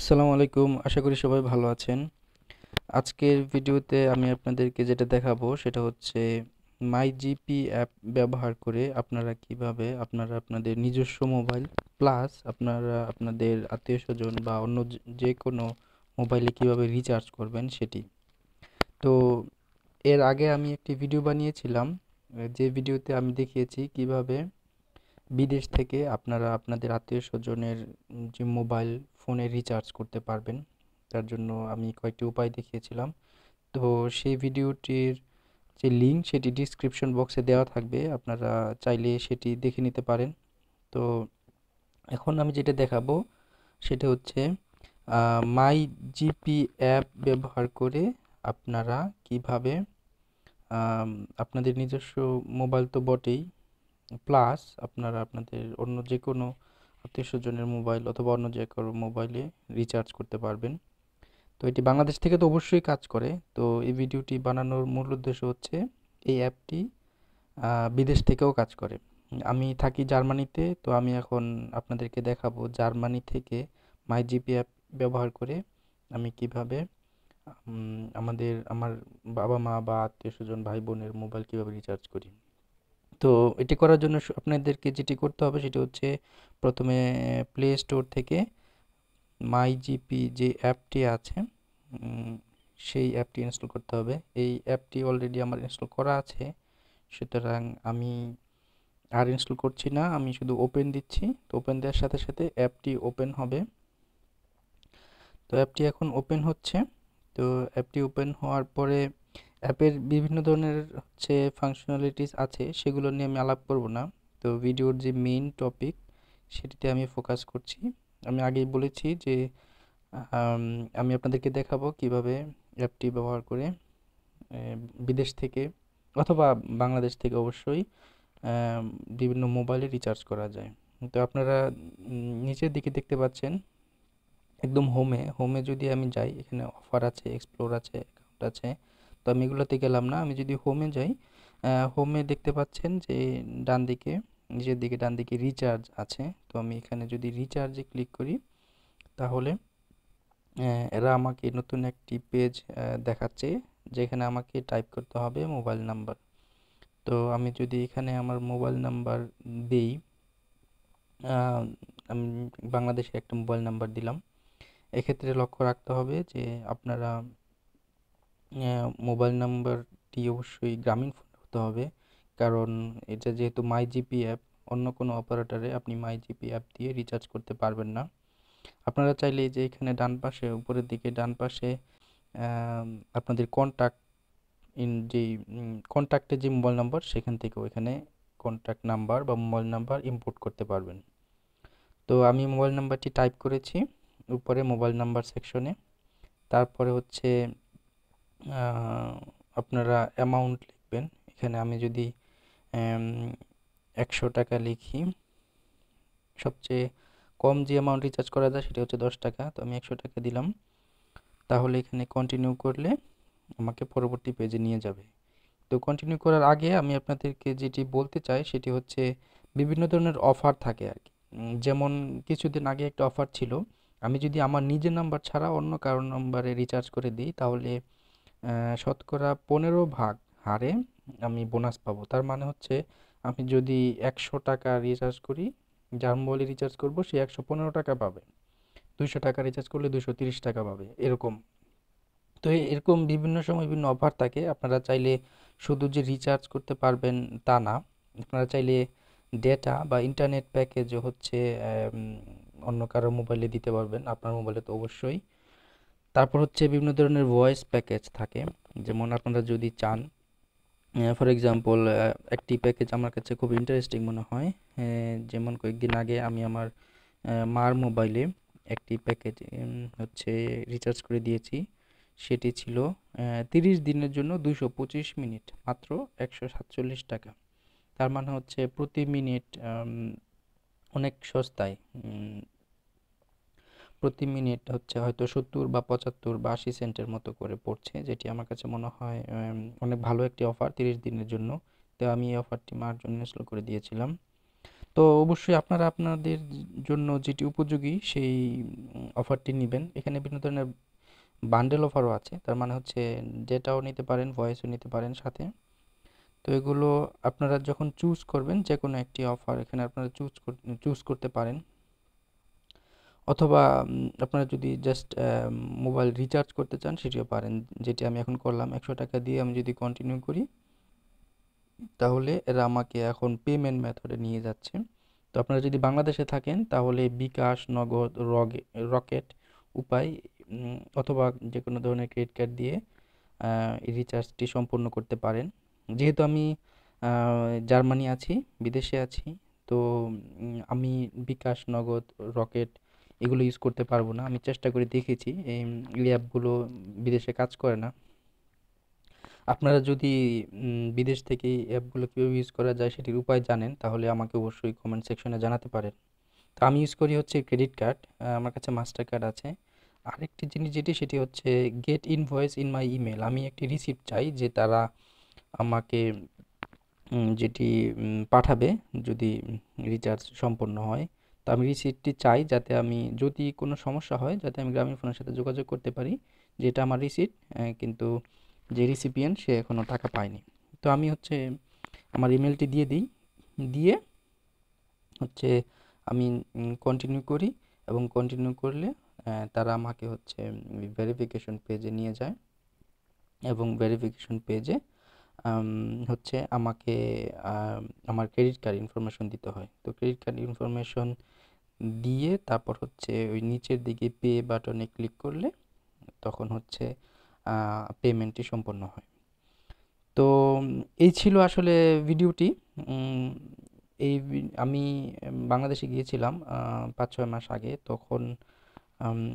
আসসালামু আলাইকুম, আশা করি সবাই ভালো আছেন। আজকের ভিডিওতে আমি আপনাদেরকে যেটা দেখাবো সেটা হচ্ছে মাইজিপি অ্যাপ ব্যবহার করে আপনারা কিভাবে আপনাদের নিজস্ব মোবাইল প্লাস আপনারা আপনাদের আত্মীয়স্বজন বা অন্য যে কোনো মোবাইলে কিভাবে রিচার্জ করবেন সেটি। তো এর আগে আমি একটি ভিডিও বানিয়েছিলাম, যে ভিডিওতে আমি দেখিয়েছি কিভাবে বিদেশ থেকে আপনারা আপনাদের আত্মীয়স্বজনের যে মোবাইল ফোনে রিচার্জ করতে পারবেন। তার জন্য আমি কয়েকটি উপায় দেখিয়েছিলাম। তো সেই ভিডিওটির যে লিঙ্ক সেটি ডিসক্রিপশন বক্সে দেওয়া থাকবে, আপনারা চাইলে সেটি দেখে নিতে পারেন। তো এখন আমি যেটা দেখাবো সেটা হচ্ছে মাই জিপি অ্যাপ ব্যবহার করে আপনারা কিভাবে আম, আপনাদের নিজস্ব মোবাইল তো বটেই, প্লাস আপনারা আপনাদের অন্য যে কোনো আত্মীয়স্বজনের মোবাইল অথবা অন্য যে কারো মোবাইলে রিচার্জ করতে পারবেন। তো এটি বাংলাদেশ থেকে তো অবশ্যই কাজ করে। তো এই ভিডিওটি বানানোর মূল উদ্দেশ্য হচ্ছে এই অ্যাপটি বিদেশ থেকেও কাজ করে। আমি থাকি জার্মানিতে, তো আমি এখন আপনাদেরকে দেখাবো জার্মানি থেকে মাই জিপি অ্যাপ ব্যবহার করে আমি কিভাবে আমার বাবা মা বা আত্মীয়স্বজন ভাই বোনের মোবাইল কিভাবে রিচার্জ করি। তো এটি করার জন্য আপনাদেরকে যেটি করতে হবে সেটি হচ্ছে প্রথমে প্লে স্টোর থেকে মাই জিপি যে অ্যাপটি আছে উম, সেই অ্যাপটি ইনস্টল করতে হবে। এই অ্যাপটি অলরেডি আমার ইনস্টল করা আছে, সুতরাং আমি আর ইনস্টল করছি না, আমি শুধু ওপেন দিচ্ছি। তো ওপেন দেওয়ার সাথে সাথে অ্যাপটি ওপেন হবে। তো অ্যাপটি এখন ওপেন হচ্ছে। তো অ্যাপটি ওপেন হওয়ার পরে অ্যাপের বিভিন্ন ধরনের হচ্ছে ফাংশনালিটিস আছে, সেগুলো নিয়ে আমি আলাপ করব না। তো ভিডিওর যে মেইন টপিক সেটিতে আমি ফোকাস করছি। আমি আগেই বলেছি যে আম, আমি আপনাদেরকে দেখাবো কিভাবে অ্যাপটি ব্যবহার করে বিদেশ থেকে অথবা বাংলাদেশ থেকে অবশ্যই আম, বিভিন্ন মোবাইলে রিচার্জ করা যায়। তো আপনারা নিচের দিকে দেখতে পাচ্ছেন একদম হোমে হোমে যদি আমি যাই, এখানে অফার আছে, এক্সপ্লোর আছে, অ্যাকাউন্ট আছে। তো আমি এগুলোতে গেলাম না, আমি যদি হোমে যাই, হোমে দেখতে পাচ্ছেন যে ডান দিকে, নিচের দিকে ডান দিকে রিচার্জ আছে। তো আমি এখানে যদি রিচার্জে ক্লিক করি তাহলে এরা আমাকে নতুন একটি পেজ দেখাচ্ছে, যেখানে আমাকে টাইপ করতে হবে মোবাইল নাম্বার। তো আমি যদি এখানে আমার মোবাইল নাম্বার দিই, আহ, আমি বাংলাদেশের একটা মোবাইল নাম্বার দিলাম। এক্ষেত্রে লক্ষ্য রাখতে হবে যে আপনারা মোবাইল নাম্বারটি অবশ্যই গ্রামীণ ফোন হতে হবে, কারণ এটা যেহেতু মাই জিপি অ্যাপ, অন্য কোনো অপারেটরে আপনি মাই জিপি অ্যাপ দিয়ে রিচার্জ করতে পারবেন না। আপনারা চাইলে যে এখানে ডান পাশে উপরের দিকে ডান পাশে আম, আপনাদের কন্ট্যাক্টে যে মোবাইল নাম্বার সেখান থেকেও এখানে কন্ট্যাক্ট নাম্বার বা মোবাইল নাম্বার ইম্পোর্ট করতে পারবেন। তো আমি মোবাইল নাম্বারটি টাইপ করেছি উপরে মোবাইল নাম্বার সেকশনে। তারপরে হচ্ছে আহ, আপনারা অ্যামাউন্ট লিখবেন। এখানে আমি যদি 100 টাকা লিখি, সবচেয়ে কম যে অ্যামাউন্ট রিচার্জ করা যায় সেটা হচ্ছে 10 টাকা। তো আমি 100 টাকা দিলাম। তাহলে এখানে কন্টিনিউ করলে আমাকে পরবর্তী পেজে নিয়ে যাবে। তো কন্টিনিউ করার আগে আমি আপনাদেরকে যেটি বলতে চাই সেটি হচ্ছে বিভিন্ন ধরনের অফার থাকে আর কি। যেমন কিছুদিন আগে একটা অফার ছিল, আমি যদি আমার নিজের নাম্বার ছাড়া অন্য কারোর নাম্বারে রিচার্জ করে দিই তাহলে শতকরা 15 ভাগ হারে আমি বোনাস পাবো। তার মানে হচ্ছে আমি যদি 100 টাকা রিচার্জ করি, যার মোবাইলে রিচার্জ করবো সে 115 টাকা পাবে, 200 টাকা রিচার্জ করলে 230 টাকা পাবে, এরকম। তো এরকম বিভিন্ন সময় বিভিন্ন অফার থাকে। আপনারা চাইলে শুধু যে রিচার্জ করতে পারবেন তা না, আপনারা চাইলে ডেটা বা ইন্টারনেট প্যাকেজ হচ্ছে অন্য কারো মোবাইলে দিতে পারবেন, আপনার মোবাইলে তো অবশ্যই। তারপর হচ্ছে বিভিন্ন ধরনের ভয়েস প্যাকেজ থাকে, যেমন আপনারা যদি চান, ফর এক্সাম্পল একটি প্যাকেজ আমার কাছে খুব ইন্টারেস্টিং মনে হয়। যেমন কয়েকদিন আগে আমি আমার মার মোবাইলে একটি প্যাকেজ হচ্ছে রিচার্জ করে দিয়েছি। সেটি ছিল 30 দিনের জন্য 225 মিনিট, মাত্র 147 টাকা। তার মানে হচ্ছে প্রতি মিনিট অনেক সস্তায়, প্রতি মিনিট হচ্ছে হয়তো 70 বা 75 বা 80 সেন্টের মতো করে পড়ছে, যেটি আমার কাছে মনে হয় অনেক ভালো একটি অফার 30 দিনের জন্য। তো আমি এই অফারটি মার জন্য ইনস্টল করে দিয়েছিলাম। তো অবশ্যই আপনারা আপনাদের জন্য যেটি উপযোগী সেই অফারটি নেবেন। এখানে বিভিন্ন ধরনের বান্ডেল অফারও আছে, তার মানে হচ্ছে ডেটাও নিতে পারেন, ভয়েসও নিতে পারেন সাথে। তো এগুলো আপনারা যখন চুজ করবেন যে কোনো একটি অফার এখানে আপনারা চুজ করতে পারেন, অথবা আপনারা যদি জাস্ট মোবাইল রিচার্জ করতে চান সেটিও পারেন, যেটি আমি এখন করলাম। 100 টাকা দিয়ে আমি যদি কন্টিনিউ করি তাহলে এরা আমাকে এখন পেমেন্ট মেথডে নিয়ে যাচ্ছে। তো আপনারা যদি বাংলাদেশে থাকেন তাহলে বিকাশ, নগদ, রকেট উপায় অথবা যে কোনো ধরনের ক্রেডিট কার্ড দিয়ে এই রিচার্জটি সম্পূর্ণ করতে পারেন। যেহেতু আমি জার্মানি আছি, বিদেশে আছি, তো আমি বিকাশ, নগদ, রকেট এগুলো ইউজ করতে পারবো না। আমি চেষ্টা করে দেখেছি, এই অ্যাপগুলো বিদেশে কাজ করে না। আপনারা যদি বিদেশ থেকে এই অ্যাপগুলো কীভাবে ইউজ করা যায় সেটির উপায় জানেন তাহলে আমাকে অবশ্যই কমেন্ট সেকশনে জানাতে পারেন। তো আমি ইউজ করি হচ্ছে ক্রেডিট কার্ড, আমার কাছে মাস্টার কার্ড আছে। আরেকটি জিনিস যেটি সেটি হচ্ছে get invoice in my email. আমি একটি রিসিপ্ট চাই যে তারা আমাকে যেটি পাঠাবে যদি রিচার্জ সম্পন্ন হয়। তো আমি রিসিপ্টটি চাই যাতে আমি যদি কোনো সমস্যা হয় যাতে আমি গ্রামীণ ফোনের সাথে যোগাযোগ করতে পারি যে এটা আমার রিসিপ্ট, কিন্তু যে রিসিপিয়েন্ট সে এখনও টাকা পায়নি। তো আমি হচ্ছে আমার ইমেলটি দিয়ে দিই, দিয়ে হচ্ছে আমি কন্টিনিউ করি, এবং কন্টিনিউ করলে তারা আমাকে হচ্ছে ভেরিফিকেশন পেজে নিয়ে যায়, এবং ভেরিফিকেশন পেজে হচ্ছে আমাকে আমার ক্রেডিট কার্ড ইনফরমেশন দিতে হয়। তো ক্রেডিট কার্ড ইনফরমেশন দিয়ে তারপর হচ্ছে ওই নিচের দিকে পে বাটনে ক্লিক করলে তখন হচ্ছে পেমেন্টটি সম্পন্ন হয়। তো এই ছিল আসলে ভিডিওটি। উম, আমি বাংলাদেশে গিয়েছিলাম 5-6 মাস আগে, তখন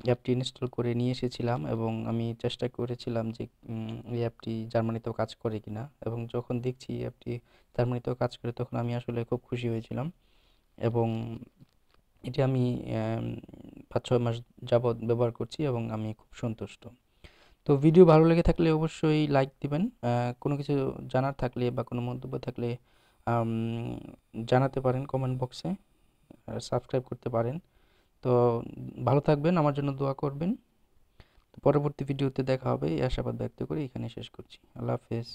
অ্যাপটি ইনস্টল করে নিয়ে এসেছিলাম এবং আমি চেষ্টা করেছিলাম যে এই অ্যাপটি জার্মানিতেও কাজ করে কিনা, এবং যখন দেখছি অ্যাপটি জার্মানিতেও কাজ করে তখন আমি আসলে খুব খুশি হয়েছিলাম, এবং এটি আমি 5-6 মাস যাবৎ ব্যবহার করছি এবং আমি খুব সন্তুষ্ট। তো ভিডিও ভালো লেগে থাকলে অবশ্যই লাইক দিবেন, কোনো কিছু জানার থাকলে বা কোনো মন্তব্য থাকলে আম, জানাতে পারেন কমেন্ট বক্সে, সাবস্ক্রাইব করতে পারেন। তো ভালো থাকবেন, আমার জন্য দোয়া করবেন। তো পরবর্তী ভিডিওতে দেখা হবে এই আশাবাদ ব্যক্ত করে এখানে শেষ করছি। আল্লাহ হাফেজ।